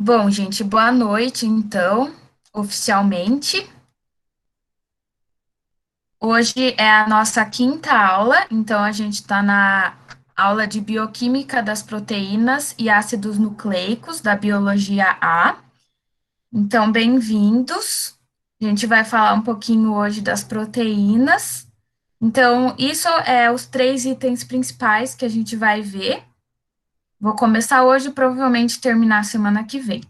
Bom, gente, boa noite, então, oficialmente. Hoje é a nossa quinta aula, então a gente está na aula de bioquímica das proteínas e ácidos nucleicos da biologia A. Então, bem-vindos. A gente vai falar um pouquinho hoje das proteínas. Então, isso é os três itens principais que a gente vai ver. Vou começar hoje, provavelmente terminar semana que vem.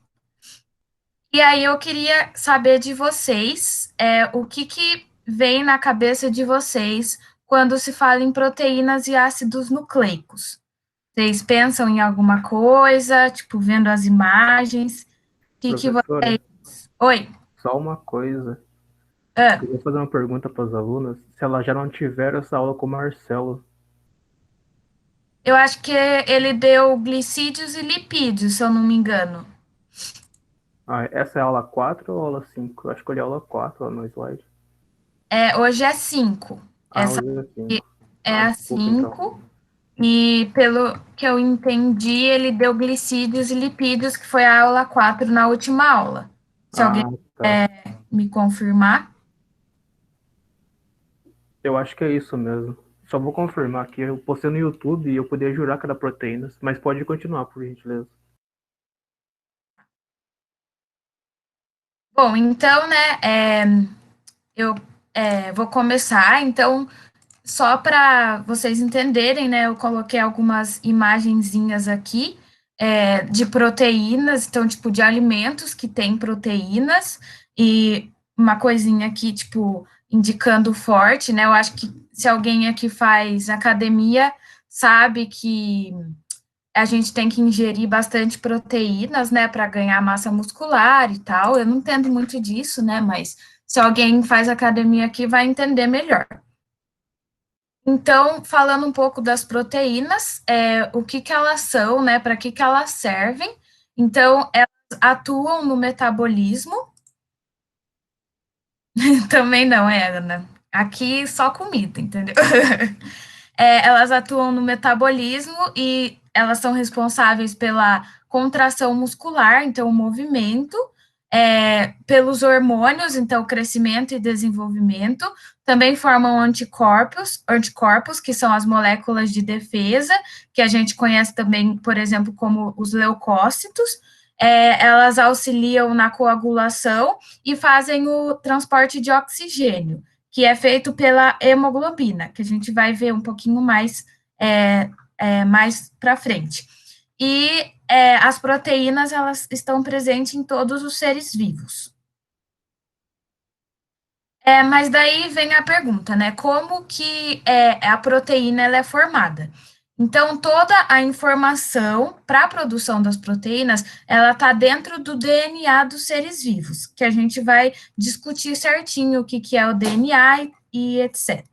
E aí eu queria saber de vocês, o que que vem na cabeça de vocês quando se fala em proteínas e ácidos nucleicos? Vocês pensam em alguma coisa, tipo, vendo as imagens? O que que vocês... Professora, Oi, só uma coisa. ah, Eu vou fazer uma pergunta para as alunas. Se elas já não tiveram essa aula com o Marcelo. eu acho que ele deu glicídios e lipídios, se eu não me engano. Essa é a aula 4 ou aula 5? Eu acho que eu li a aula 4 lá no slide. Hoje é 5. Essa Hoje é aqui 5. é a Desculpa então. 5. E pelo que eu entendi, ele deu glicídios e lipídios, que foi a aula 4 na última aula. Se alguém Tá. me confirmar. Eu acho que é isso mesmo. Só vou confirmar aqui. Eu postei no YouTube e eu podia jurar que era proteínas, mas pode continuar, por gentileza. Bom, então, né, eu vou começar. Então, só para vocês entenderem, né, eu coloquei algumas imagenzinhas aqui de proteínas, então, tipo, de alimentos que têm proteínas, e uma coisinha aqui, tipo, indicando forte, né? Eu acho que se alguém aqui faz academia, sabe que a gente tem que ingerir bastante proteínas, né, para ganhar massa muscular e tal. Eu não entendo muito disso, né, mas se alguém faz academia aqui vai entender melhor. Então, falando um pouco das proteínas, o que que elas são, né, para que que elas servem. Então, elas atuam no metabolismo, também não é, Ana. Aqui só comida, entendeu? Elas atuam no metabolismo e elas são responsáveis pela contração muscular, então o movimento, pelos hormônios, então o crescimento e desenvolvimento, também formam anticorpos, que são as moléculas de defesa, que a gente conhece também, por exemplo, como os leucócitos. Elas auxiliam na coagulação e fazem o transporte de oxigênio, que é feito pela hemoglobina, que a gente vai ver um pouquinho mais para frente. E as proteínas, elas estão presentes em todos os seres vivos. Mas daí vem a pergunta, né? Como que a proteína ela é formada? Então, toda a informação para a produção das proteínas, ela está dentro do DNA dos seres vivos, que a gente vai discutir certinho o que, que é o DNA e etc.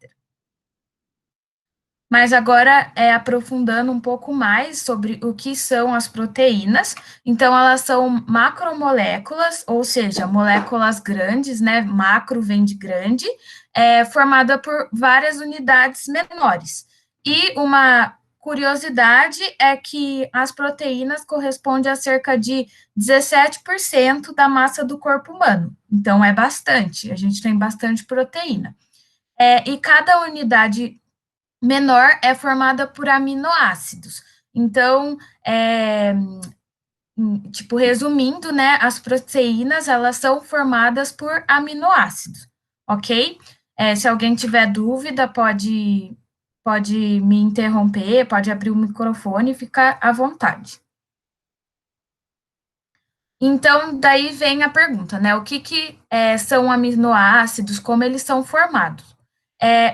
Mas agora, aprofundando um pouco mais sobre o que são as proteínas, então elas são macromoléculas, ou seja, moléculas grandes, né? Macro vem de grande, formada por várias unidades menores. E uma curiosidade é que as proteínas correspondem a cerca de 17% da massa do corpo humano. Então, é bastante, a gente tem bastante proteína. E cada unidade menor é formada por aminoácidos. Então, tipo, resumindo, né, as proteínas, elas são formadas por aminoácidos, ok? Se alguém tiver dúvida, pode me interromper, pode abrir o microfone e ficar à vontade. Então, daí vem a pergunta, né? O que que são aminoácidos, como eles são formados?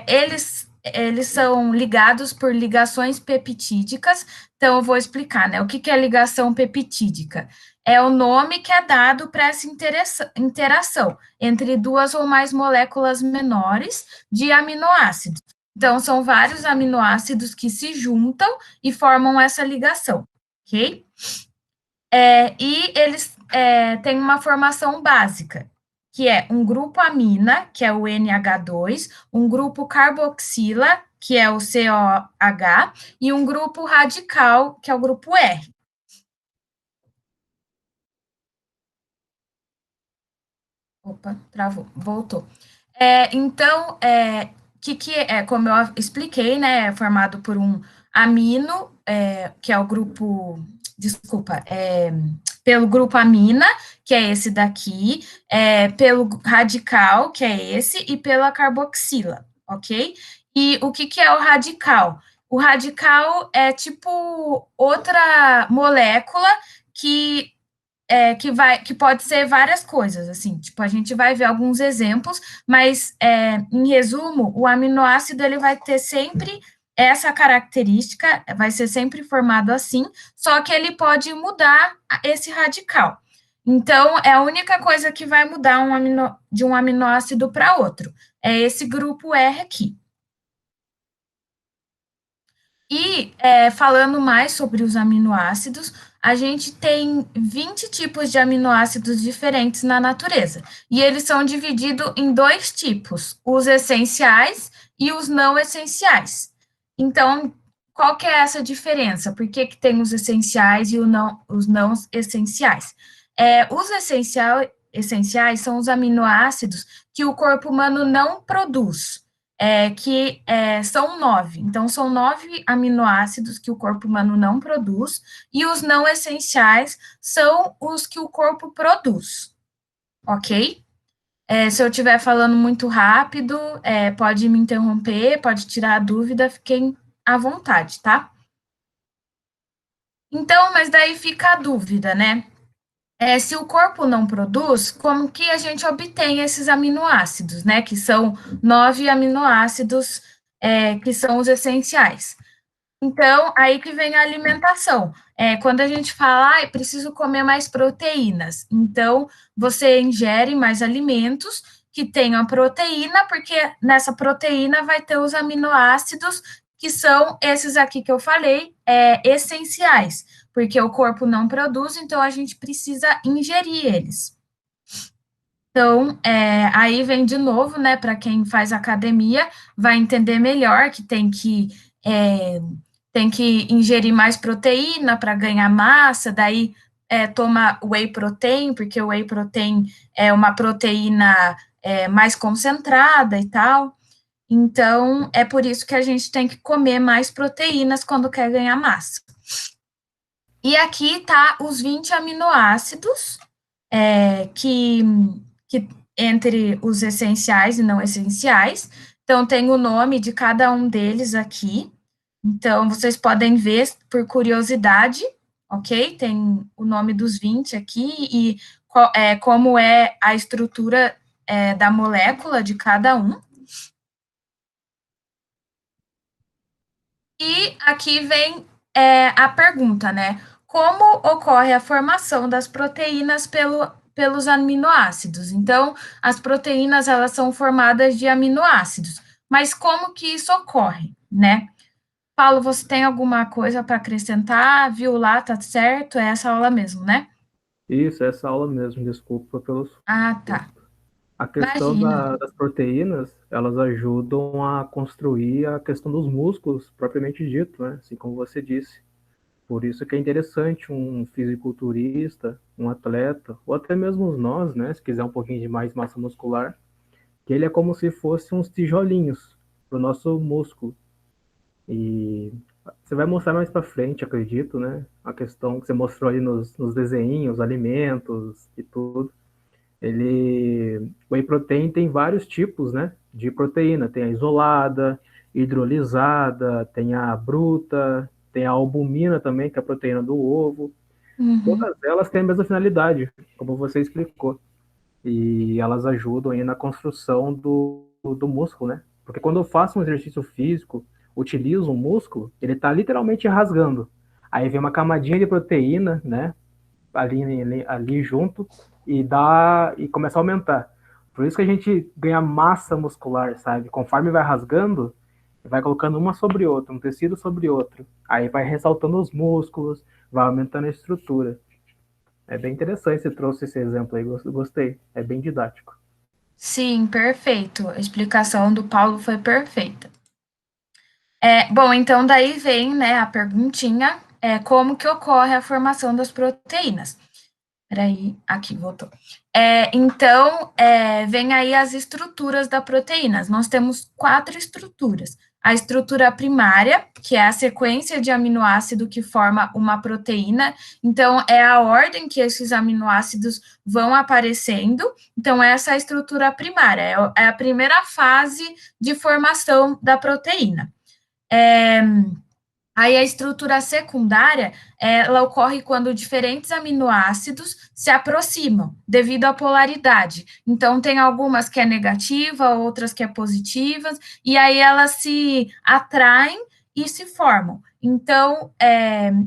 Eles são ligados por ligações peptídicas, então eu vou explicar, né? O que que é ligação peptídica? É o nome que é dado para essa interação entre duas ou mais moléculas menores de aminoácidos. Então, são vários aminoácidos que se juntam e formam essa ligação, ok? E eles têm uma formação básica, que é um grupo amina, que é o NH2, um grupo carboxila, que é o COH, e um grupo radical, que é o grupo R. Opa, travou, voltou. Então, que é, como eu expliquei, né, é formado por um amino, que é o grupo, desculpa, pelo grupo amina, que é esse daqui, pelo radical, que é esse, e pela carboxila, ok? E o que é o radical? O radical é tipo outra molécula que que pode ser várias coisas, assim, tipo, a gente vai ver alguns exemplos, mas, em resumo, o aminoácido, ele vai ter sempre essa característica, vai ser sempre formado assim, só que ele pode mudar esse radical. Então, é a única coisa que vai mudar de um aminoácido para outro, é esse grupo R aqui. E, falando mais sobre os aminoácidos, a gente tem 20 tipos de aminoácidos diferentes na natureza. E eles são divididos em dois tipos, os essenciais e os não essenciais. Então, qual que é essa diferença? Por que tem os essenciais e os não essenciais? Essenciais são os aminoácidos que o corpo humano não produz são 9. Então, são 9 aminoácidos que o corpo humano não produz, e os não essenciais são os que o corpo produz, ok? Se eu estiver falando muito rápido, pode me interromper, pode tirar a dúvida, fiquem à vontade, tá? Então, mas daí fica a dúvida, né? Se o corpo não produz, como que a gente obtém esses aminoácidos, né? Que são 9 aminoácidos, que são os essenciais. Então, aí que vem a alimentação. Quando a gente fala, preciso comer mais proteínas. Então, você ingere mais alimentos que tenham proteína, porque nessa proteína vai ter os aminoácidos, que são esses aqui que eu falei, essenciais, porque o corpo não produz, então a gente precisa ingerir eles. Então, aí vem de novo, né, para quem faz academia, vai entender melhor que é, tem que ingerir mais proteína para ganhar massa, daí toma whey protein, porque o whey protein é uma proteína mais concentrada e tal. Então, é por isso que a gente tem que comer mais proteínas quando quer ganhar massa. E aqui tá os 20 aminoácidos que entre os essenciais e não essenciais. Então, tem o nome de cada um deles aqui. Então, vocês podem ver por curiosidade, ok? Tem o nome dos 20 aqui e como é a estrutura da molécula de cada um. E aqui vem a pergunta, né? Como ocorre a formação das proteínas pelos aminoácidos? Então, as proteínas, elas são formadas de aminoácidos. Mas como que isso ocorre, né? Paulo, você tem alguma coisa para acrescentar? Viu lá, tá certo? É essa aula mesmo, né? Isso, essa aula mesmo, desculpa pelo Ah, tá. susto. A questão Imagina. das proteínas, elas ajudam a construir a questão dos músculos, propriamente dito, né? Assim como você disse. Por isso que é interessante um fisiculturista, um atleta, ou até mesmo nós, né? Se quiser um pouquinho de mais massa muscular, que ele é como se fosse uns tijolinhos para o nosso músculo. E você vai mostrar mais para frente, acredito, né? A questão que você mostrou ali nos desenhos, alimentos e tudo. O whey protein tem vários tipos, né, de proteína. Tem a isolada, hidrolisada, tem a bruta, tem a albumina também, que é a proteína do ovo. Uhum. Todas elas têm a mesma finalidade, como você explicou. E elas ajudam aí na construção do músculo, né? Porque quando eu faço um exercício físico, utilizo um músculo, ele está literalmente rasgando. Aí vem uma camadinha de proteína, né? Ali junto e começa a aumentar. Por isso que a gente ganha massa muscular, sabe? Conforme vai rasgando, vai colocando uma sobre outra, um tecido sobre outro. Aí vai ressaltando os músculos, vai aumentando a estrutura. É bem interessante você trouxe esse exemplo aí, gostei. É bem didático. Sim, perfeito. A explicação do Paulo foi perfeita. Bom, então daí vem, né, a perguntinha, como que ocorre a formação das proteínas? Peraí, aqui, voltou. Então, vem aí as estruturas da proteína. Nós temos 4 estruturas. A estrutura primária, que é a sequência de aminoácido que forma uma proteína. Então, é a ordem que esses aminoácidos vão aparecendo. Então, essa é a estrutura primária, é a primeira fase de formação da proteína. Aí a estrutura secundária, ela ocorre quando diferentes aminoácidos se aproximam devido à polaridade. Então, tem algumas que é negativa, outras que é positivas, e aí elas se atraem e se formam. Então,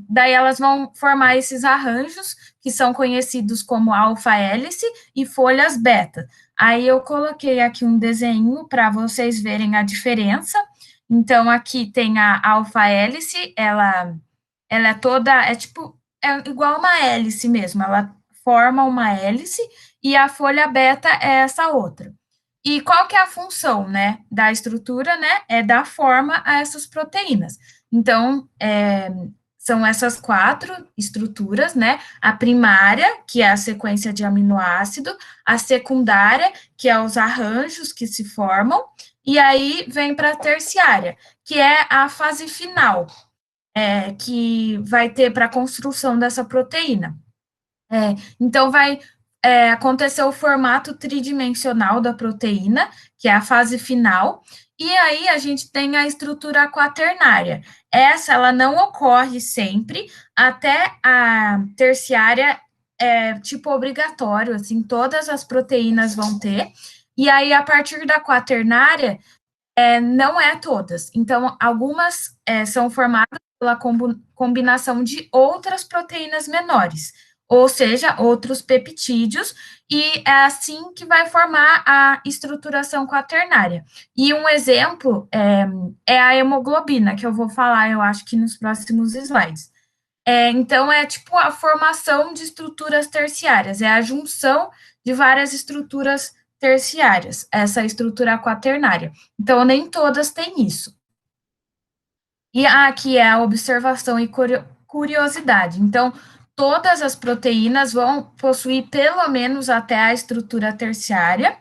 daí elas vão formar esses arranjos, que são conhecidos como alfa-hélice e folhas beta. Aí eu coloquei aqui um desenho para vocês verem a diferença. Então, aqui tem a alfa-hélice, ela é toda, tipo, é igual uma hélice mesmo, ela forma uma hélice, e a folha beta é essa outra. E qual que é a função, né, da estrutura, né, é dar forma a essas proteínas. Então, são essas 4 estruturas, né, a primária, que é a sequência de aminoácido, a secundária, que é os arranjos que se formam, e aí vem para a terciária, que é a fase final, que vai ter para a construção dessa proteína. Então, vai acontecer o formato tridimensional da proteína, que é a fase final, e aí a gente tem a estrutura quaternária. Essa, ela não ocorre sempre, até a terciária tipo obrigatório, assim, todas as proteínas vão ter, e aí a partir da quaternária, não é todas. Então, algumas são formadas pela combinação de outras proteínas menores, ou seja, outros peptídeos, e é assim que vai formar a estruturação quaternária. E um exemplo é a hemoglobina, que eu vou falar, eu acho que nos próximos slides. Então, é tipo a formação de estruturas terciárias, é a junção de várias estruturas terciárias, essa estrutura quaternária. Então, nem todas têm isso. E aqui é a observação e curiosidade. Então, todas as proteínas vão possuir pelo menos até a estrutura terciária,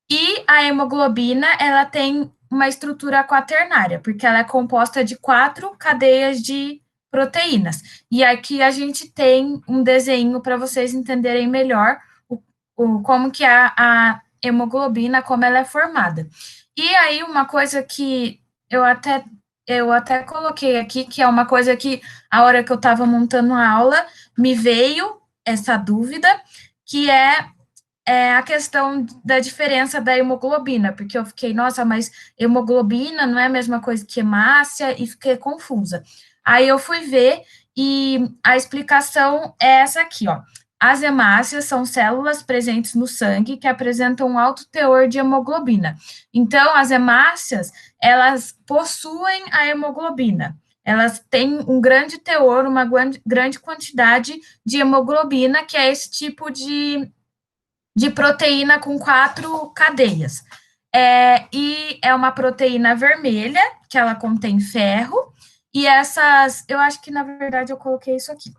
e a hemoglobina, ela tem uma estrutura quaternária, porque ela é composta de 4 cadeias de proteínas. E aqui a gente tem um desenho para vocês entenderem melhor como que é a hemoglobina, como ela é formada. E aí, uma coisa que eu até coloquei aqui, que é uma coisa que, a hora que eu estava montando a aula, me veio essa dúvida, que é a questão da diferença da hemoglobina, porque eu fiquei, nossa, mas hemoglobina não é a mesma coisa que hemácia, e fiquei confusa. Aí eu fui ver, e a explicação é essa aqui, ó. As hemácias são células presentes no sangue que apresentam um alto teor de hemoglobina. Então, as hemácias, elas possuem a hemoglobina. Elas têm um grande teor, uma grande quantidade de hemoglobina, que é esse tipo de proteína com 4 cadeias. E é uma proteína vermelha, que ela contém ferro, e essas, eu acho que na verdade eu coloquei isso aqui.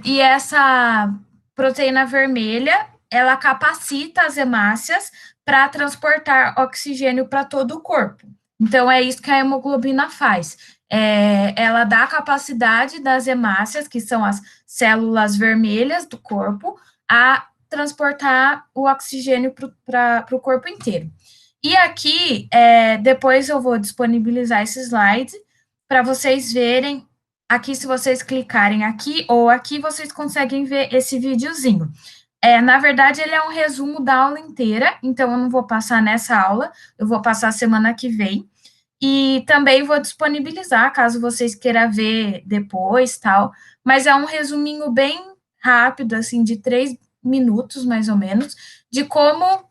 E essa proteína vermelha, ela capacita as hemácias para transportar oxigênio para todo o corpo. Então, é isso que a hemoglobina faz. Ela dá a capacidade das hemácias, que são as células vermelhas do corpo, a transportar o oxigênio para o corpo inteiro. E aqui, depois eu vou disponibilizar esse slide para vocês verem. Aqui, se vocês clicarem aqui ou aqui, vocês conseguem ver esse videozinho. Na verdade, ele é um resumo da aula inteira, então eu não vou passar nessa aula, eu vou passar semana que vem. E também vou disponibilizar, caso vocês queiram ver depois, tal. Mas é um resuminho bem rápido, assim, de 3 minutos, mais ou menos, de como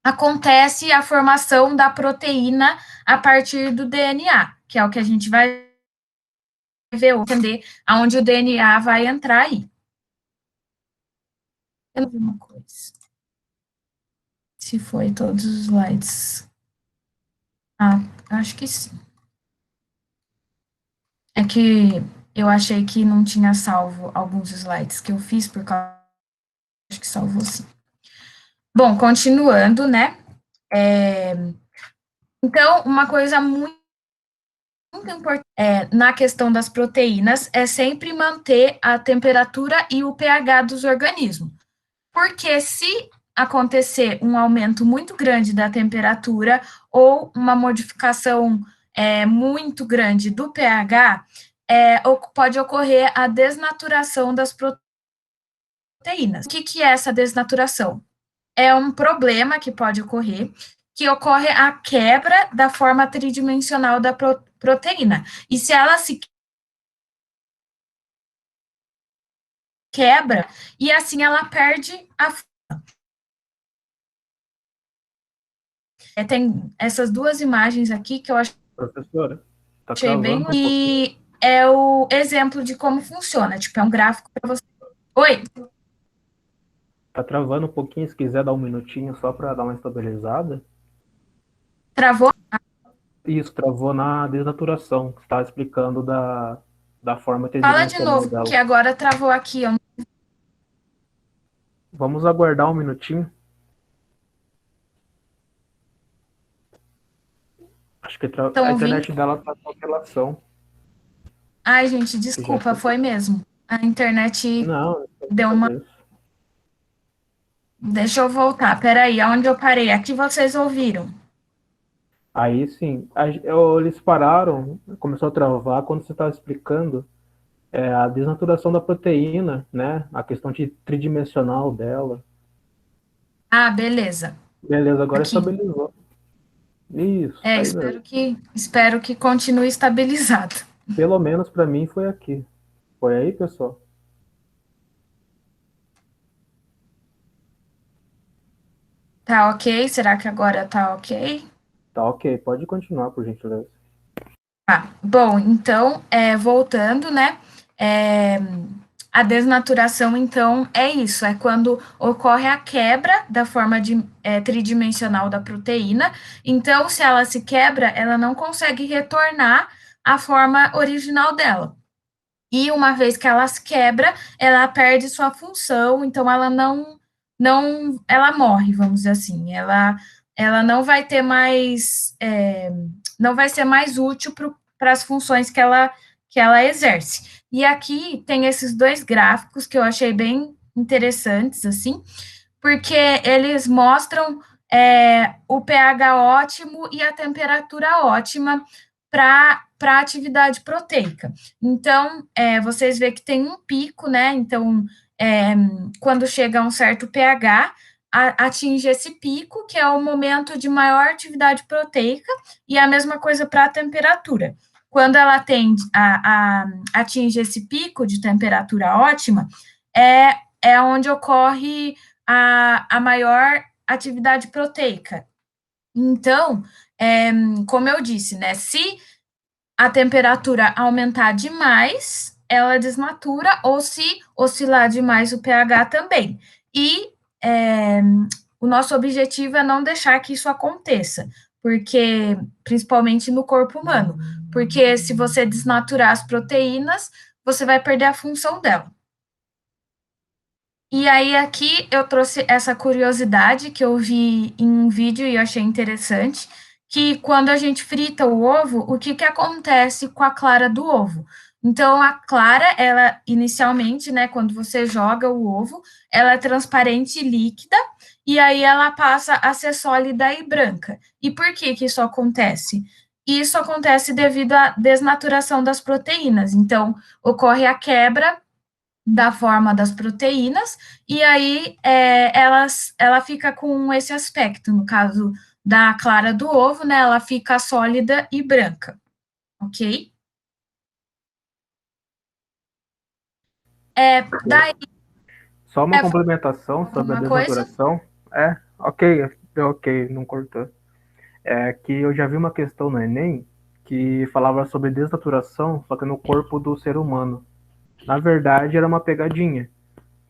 acontece a formação da proteína a partir do DNA, que é o que a gente vai ver, entender aonde o DNA vai entrar aí. Eu não vi uma coisa. Se foi todos os slides. Ah, acho que sim. É que eu achei que não tinha salvo alguns slides que eu fiz por causa que salvou sim. Bom, continuando, né? Então, uma coisa muito importante na questão das proteínas é sempre manter a temperatura e o pH dos organismos. Porque se acontecer um aumento muito grande da temperatura ou uma modificação muito grande do pH, pode ocorrer a desnaturação das proteínas. O que é essa desnaturação? É um problema que pode ocorrer, que ocorre a quebra da forma tridimensional da proteína. E se ela se quebra, e assim ela perde a. Tem essas duas imagens aqui que eu Professora, tá achei bem. travando um pouquinho. E é o exemplo de como funciona. Tipo, é um gráfico para você. Oi, Tá travando um pouquinho, se quiser dar um minutinho só para dar uma estabilizada. travou? Isso, travou na desnaturação, que está explicando da forma Fala de tridimensional novo, dela. que agora travou aqui. Vamos aguardar um minutinho. Acho que Estão a ouvindo? internet dela está com alteração. Ai, gente, Já desculpa, foi. foi mesmo. A internet Não, não tem deu nada uma. disso. Deixa eu voltar. Peraí, aonde eu parei? Aqui vocês ouviram. Aí sim, eles pararam, começou a travar quando você estava explicando a desnaturação da proteína, né? A questão tridimensional dela. Ah, beleza. Beleza, agora Aqui. estabilizou. Isso, tá aí mesmo. Espero que continue estabilizado. Pelo menos para mim foi aqui. Foi aí, pessoal? Tá ok? Será que agora tá ok? Tá ok, pode continuar, por gentileza. Bom, então, voltando, né? é, a desnaturação, então, é isso, é quando ocorre a quebra da forma tridimensional da proteína. Então, se ela se quebra, ela não consegue retornar à forma original dela. E uma vez que ela se quebra, ela perde sua função, então ela morre, vamos dizer assim. Ela não vai ter mais, não vai ser mais útil para as funções que ela exerce. E aqui tem esses dois gráficos que eu achei bem interessantes, assim, porque eles mostram o pH ótimo e a temperatura ótima para a atividade proteica. Então, vocês veem que tem um pico, né? Então, quando chega a um certo pH, atinge esse pico, que é o momento de maior atividade proteica, e a mesma coisa para a temperatura. Quando ela atinge esse pico de temperatura ótima, é onde ocorre a maior atividade proteica. Então, como eu disse, né, se a temperatura aumentar demais, ela desnatura, ou se oscilar demais o pH também. E o nosso objetivo é não deixar que isso aconteça, porque, principalmente no corpo humano, porque se você desnaturar as proteínas, você vai perder a função dela. E aí, aqui eu trouxe essa curiosidade que eu vi em um vídeo e eu achei interessante, que quando a gente frita o ovo, o que que acontece com a clara do ovo? Então, a clara, ela inicialmente, né, quando você joga o ovo, ela é transparente e líquida, e aí ela passa a ser sólida e branca. E por que que isso acontece? Isso acontece devido à desnaturação das proteínas. Então, ocorre a quebra da forma das proteínas, e aí ela fica com esse aspecto, no caso da clara do ovo, né, ela fica sólida e branca, ok? Daí, Só uma complementação sobre a alguma coisa? desnaturação. Ok, deu ok, não cortou. É que eu já vi uma questão no Enem que falava sobre desnaturação, só que no corpo do ser humano. Na verdade, era uma pegadinha,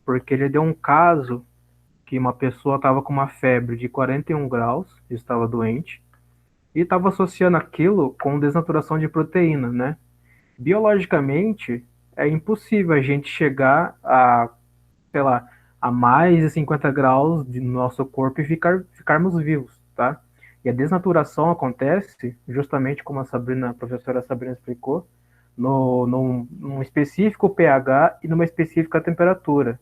porque ele deu um caso que uma pessoa estava com uma febre de 41 graus, estava doente, e estava associando aquilo com desnaturação de proteína, né? Biologicamente, é impossível a gente chegar a, sei lá, a mais de 50 graus do nosso corpo e ficarmos vivos, tá? E a desnaturação acontece, justamente como a professora Sabrina explicou, num específico pH e numa específica temperatura.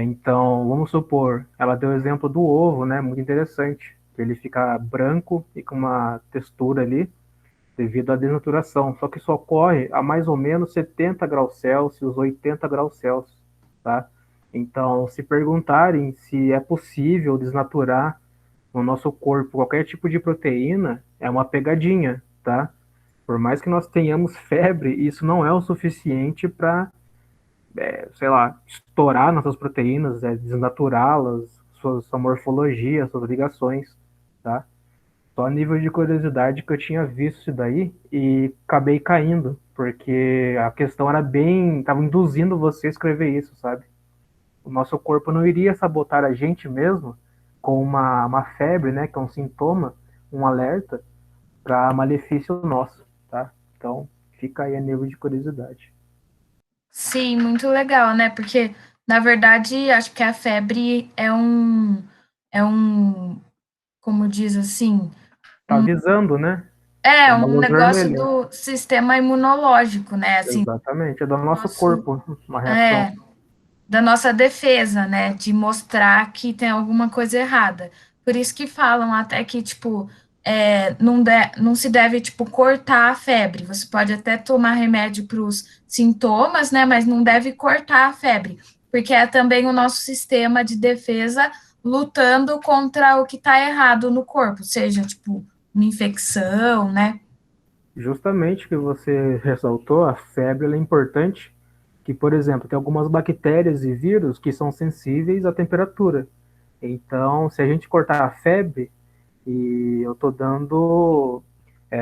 Então, vamos supor, ela deu o exemplo do ovo, né? Muito interessante. Ele fica branco e com uma textura ali, devido à desnaturação. Só que isso ocorre a mais ou menos 70 graus Celsius, 80 graus Celsius, tá? Então, se perguntarem se é possível desnaturar no nosso corpo qualquer tipo de proteína, é uma pegadinha, tá? Por mais que nós tenhamos febre, isso não é o suficiente para, sei lá, estourar nossas proteínas, desnaturá-las, sua morfologia, suas ligações, tá? Só a nível de curiosidade que eu tinha visto isso daí e acabei caindo, porque a questão era bem, estava induzindo você a escrever isso, sabe? O nosso corpo não iria sabotar a gente mesmo com uma febre, né, que é um sintoma, um alerta para malefício nosso, tá? Então, fica aí a nível de curiosidade. Sim, muito legal, né? Porque, na verdade, acho que a febre é um, como diz assim, Tá avisando, né? É é uma um luz negócio vermelha. do sistema imunológico, né? Assim, Exatamente, é do nosso nosso, corpo, uma reação. é, da nossa defesa, né? De mostrar que tem alguma coisa errada. Por isso que falam até que, tipo, não se deve, tipo, cortar a febre. Você pode até tomar remédio para os sintomas, né? Mas não deve cortar a febre, porque é também o nosso sistema de defesa lutando contra o que está errado no corpo, seja, tipo, uma infecção, né? Justamente que você ressaltou, a febre ela é importante, que, por exemplo, tem algumas bactérias e vírus que são sensíveis à temperatura. Então, se a gente cortar a febre, e eu estou dando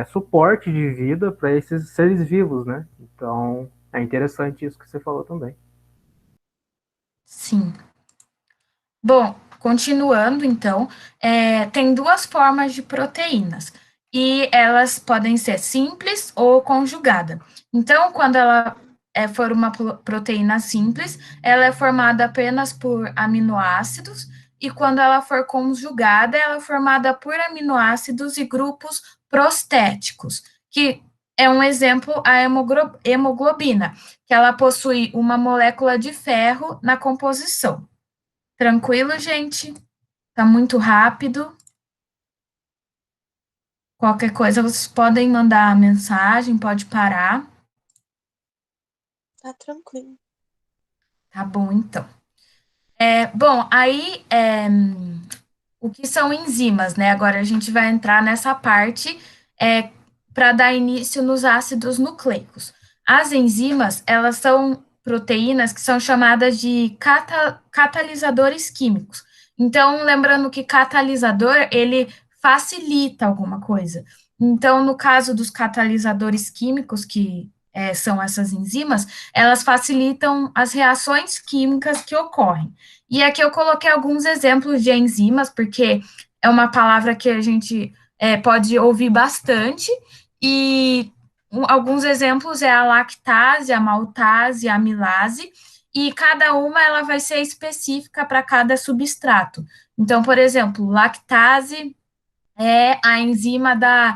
suporte de vida para esses seres vivos, né? Então, é interessante isso que você falou também. Sim. Bom, continuando então, tem duas formas de proteínas e elas podem ser simples ou conjugada. Então, quando ela for uma proteína simples, ela é formada apenas por aminoácidos, e quando ela for conjugada, ela é formada por aminoácidos e grupos prostéticos, que é um exemplo a hemoglobina, que ela possui uma molécula de ferro na composição. Tranquilo, gente? Tá muito rápido. Qualquer coisa, vocês podem mandar mensagem, pode parar. Tá tranquilo. Tá bom, então. Bom, aí, o que são enzimas, né? Agora a gente vai entrar nessa parte para dar início nos ácidos nucleicos. As enzimas, elas são proteínas que são chamadas de catalisadores químicos. Então, lembrando que catalisador, ele facilita alguma coisa. Então, no caso dos catalisadores químicos, que são essas enzimas, elas facilitam as reações químicas que ocorrem. E aqui eu coloquei alguns exemplos de enzimas, porque é uma palavra que a gente pode ouvir bastante, e alguns exemplos é a lactase, a maltase, a amilase, e cada uma ela vai ser específica para cada substrato. Então, por exemplo, lactase é a enzima da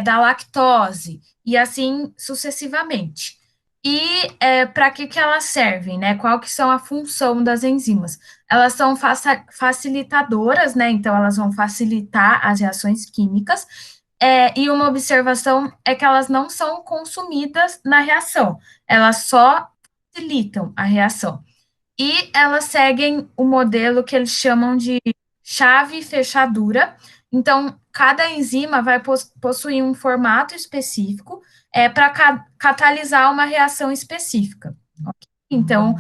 lactose, e assim sucessivamente. E para que elas servem, né? Qual que são a função das enzimas? Elas são facilitadoras, né? Então, elas vão facilitar as reações químicas, e uma observação é que elas não são consumidas na reação, elas só facilitam a reação. E elas seguem o modelo que eles chamam de chave fechadura. Então, cada enzima vai possuir um formato específico para catalisar uma reação específica. Ok? Então,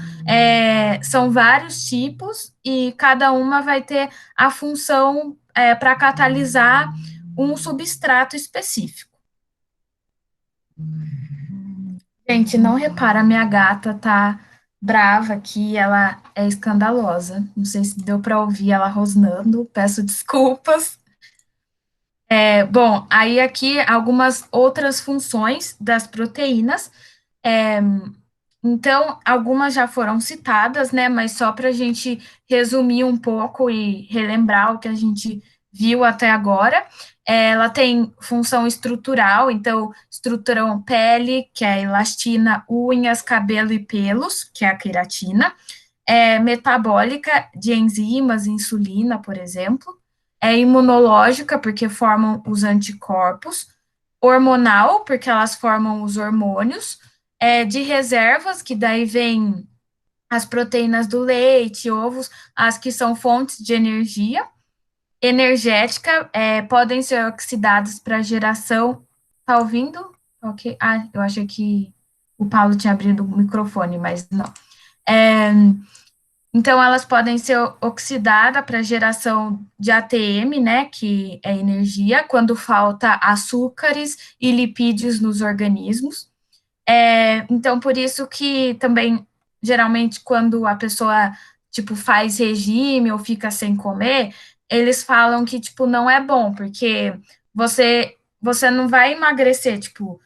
são vários tipos e cada uma vai ter a função para catalisar um substrato específico. Gente, não repara, minha gata tá brava aqui, ela é escandalosa. Não sei se deu para ouvir ela rosnando, peço desculpas. Bom, aí aqui algumas outras funções das proteínas. Então, algumas já foram citadas, né? Mas só para a gente resumir um pouco e relembrar o que a gente viu até agora. Ela tem função estrutural, então, estruturam pele, que é a elastina, unhas, cabelo e pelos, que é a queratina. Metabólica, de enzimas, insulina, por exemplo. Imunológica, porque formam os anticorpos. Hormonal, porque elas formam os hormônios. De reservas, que daí vem as proteínas do leite, ovos, as que são fontes de energia. Energética, podem ser oxidadas para geração. Tá ouvindo? Ok. Ah, eu achei que o Paulo tinha abrido o microfone, mas não. É, então, elas podem ser oxidadas para geração de ATM, né, que é energia, quando falta açúcares e lipídios nos organismos. Então, por isso que também, geralmente, quando a pessoa, tipo, faz regime ou fica sem comer, eles falam que, tipo, não é bom, porque você não vai emagrecer, tipo,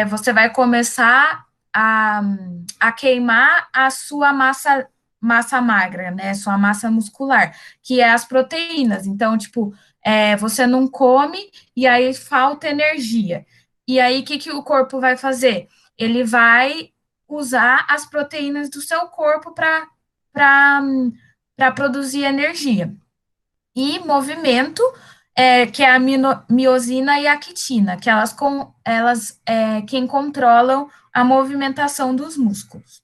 você vai começar a, a queimar a sua massa magra, né, sua massa muscular, que é as proteínas. Então, tipo, você não come e aí falta energia. E aí, o que que o corpo vai fazer? Ele vai usar as proteínas do seu corpo para produzir energia. E movimento, que é a miosina e a quitina, que elas quem controlam a movimentação dos músculos.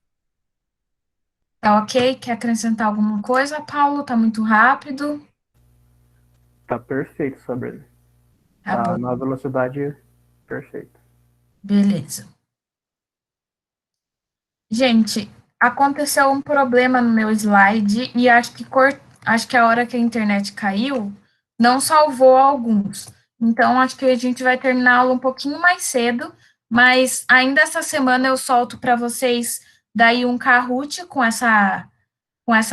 Tá ok? Quer acrescentar alguma coisa, Paulo? Tá muito rápido? Tá perfeito, Sabrina. Tá Tá bom, na velocidade perfeita. beleza. Gente, aconteceu um problema no meu slide e acho que a hora que a internet caiu não salvou alguns. Então, acho que a gente vai terminar a aula um pouquinho mais cedo, mas ainda essa semana eu solto para vocês daí um Kahoot com essa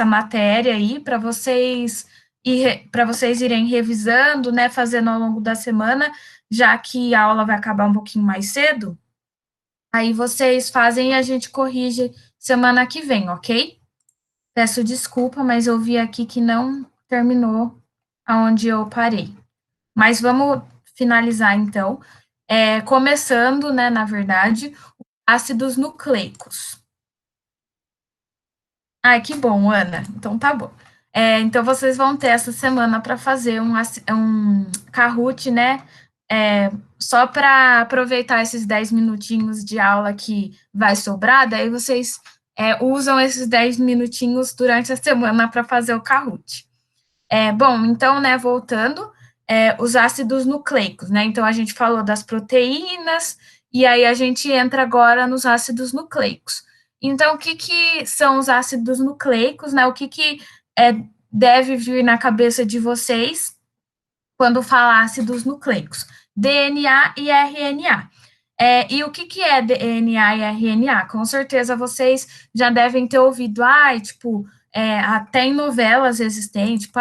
matéria aí para vocês irem revisando, né, fazendo ao longo da semana, já que a aula vai acabar um pouquinho mais cedo. Aí vocês fazem e a gente corrige semana que vem, ok? Peço desculpa, mas eu vi aqui que não terminou aonde eu parei. Mas vamos finalizar então. Começando, né, na verdade, ácidos nucleicos. Ai, que bom, Ana. Então tá bom. Então vocês vão ter essa semana para fazer um Kahoot, né? Só para aproveitar esses 10 minutinhos de aula que vai sobrar, daí vocês usam esses 10 minutinhos durante a semana para fazer o Kahoot. Bom, então, né, voltando, os ácidos nucleicos, né? Então a gente falou das proteínas, e aí a gente entra agora nos ácidos nucleicos. Então, o que que são os ácidos nucleicos, né? O que que deve vir na cabeça de vocês quando falar ácidos nucleicos? DNA e RNA. E o que que é DNA e RNA? Com certeza vocês já devem ter ouvido, tipo, até em novelas existentes, tipo,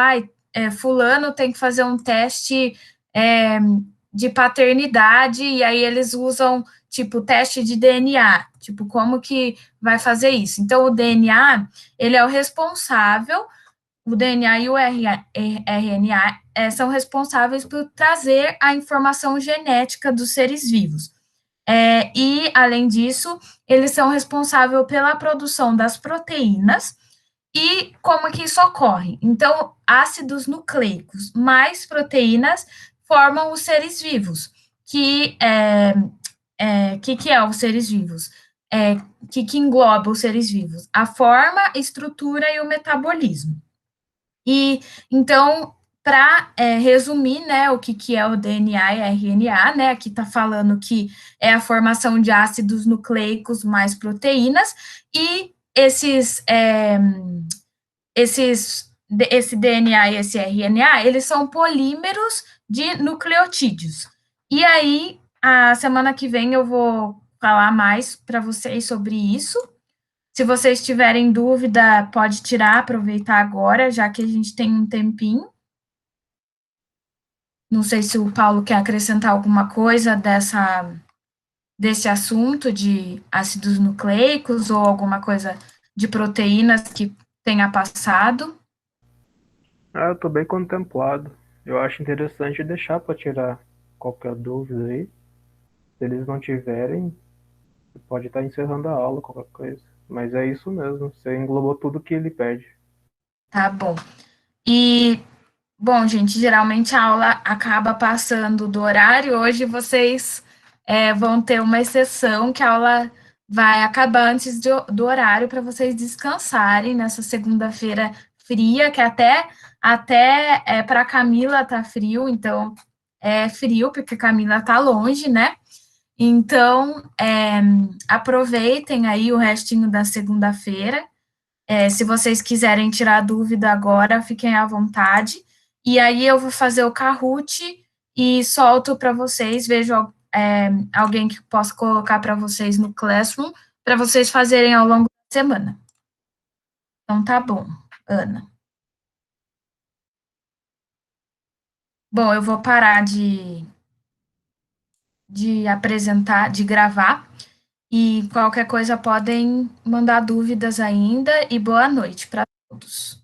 fulano tem que fazer um teste é, de paternidade, e aí eles usam, tipo, teste de DNA, tipo, como que vai fazer isso? Então, o DNA, ele é o responsável, o DNA e o RNA são responsáveis por trazer a informação genética dos seres vivos. E, além disso, eles são responsáveis pela produção das proteínas e como que isso ocorre. Então, ácidos nucleicos mais proteínas formam os seres vivos, que é os seres vivos? Que engloba os seres vivos? A forma, a estrutura e o metabolismo. E, então, para resumir, né, o que, que é o DNA e RNA, né, aqui está falando que é a formação de ácidos nucleicos mais proteínas, e esse DNA e esse RNA, eles são polímeros de nucleotídeos. E aí, a semana que vem eu vou falar mais para vocês sobre isso. Se vocês tiverem dúvida, pode tirar, aproveitar agora, já que a gente tem um tempinho. Não sei se o Paulo quer acrescentar alguma coisa desse assunto de ácidos nucleicos ou alguma coisa de proteínas que tenha passado? Ah, eu tô bem contemplado. Eu acho interessante deixar para tirar qualquer dúvida aí. Se eles não tiverem, você pode estar encerrando a aula, qualquer coisa. Mas é isso mesmo, você englobou tudo que ele pede. Tá bom. E, bom, gente, geralmente a aula acaba passando do horário. Hoje vocês vão ter uma exceção que a aula vai acabar antes do horário para vocês descansarem nessa segunda-feira fria, que até para a Camila tá frio, então é frio porque a Camila tá longe, né? Então, aproveitem aí o restinho da segunda-feira. Se vocês quiserem tirar dúvida agora, fiquem à vontade. E aí eu vou fazer o Kahoot e solto para vocês. Vejo alguém que possa colocar para vocês no Classroom, para vocês fazerem ao longo da semana. Então tá bom, Ana. Bom, eu vou parar de apresentar, de gravar. E qualquer coisa podem mandar dúvidas ainda. E boa noite para todos.